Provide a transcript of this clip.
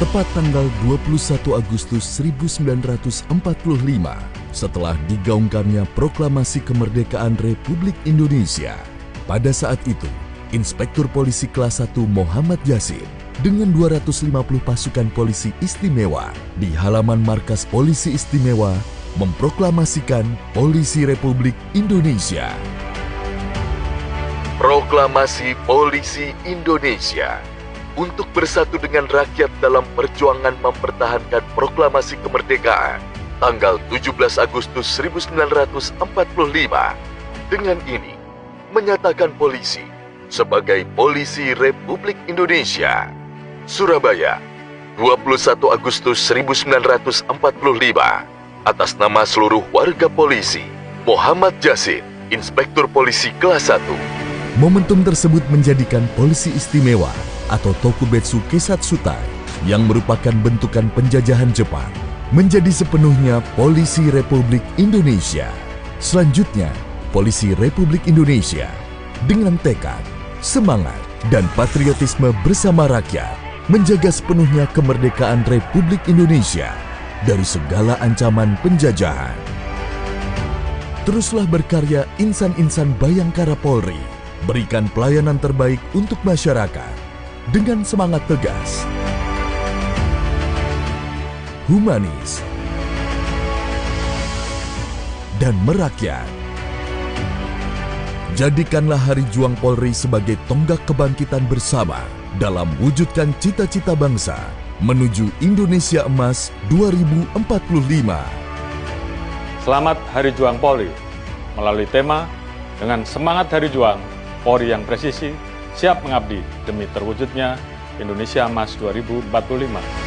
Tepat tanggal 21 Agustus 1945, setelah digaungkannya Proklamasi Kemerdekaan Republik Indonesia. Pada saat itu, Inspektur Polisi Kelas 1 Muhammad Yasin dengan 250 pasukan polisi istimewa di halaman markas Polisi Istimewa memproklamasikan Polisi Republik Indonesia. Proklamasi Polisi Indonesia untuk bersatu dengan rakyat dalam perjuangan mempertahankan proklamasi kemerdekaan tanggal 17 Agustus 1945. Dengan ini, menyatakan polisi sebagai Polisi Republik Indonesia. Surabaya, 21 Agustus 1945. Atas nama seluruh warga polisi, Muhammad Yasin, Inspektur Polisi Kelas 1. Momentum tersebut menjadikan Polisi Istimewa atau Tokubetsu Keisatsutai yang merupakan bentukan penjajahan Jepang menjadi sepenuhnya Polisi Republik Indonesia. Selanjutnya, Polisi Republik Indonesia dengan tekad, semangat, dan patriotisme bersama rakyat menjaga sepenuhnya kemerdekaan Republik Indonesia dari segala ancaman penjajahan. Teruslah berkarya insan-insan Bayangkara Polri, berikan pelayanan terbaik untuk masyarakat dengan semangat tegas, humanis, dan merakyat. Jadikanlah Hari Juang Polri sebagai tonggak kebangkitan bersama dalam wujudkan cita-cita bangsa menuju Indonesia Emas 2045. Selamat Hari Juang Polri. Melalui tema dengan semangat Hari Juang, Polri yang presisi, siap mengabdi demi terwujudnya Indonesia Emas 2045.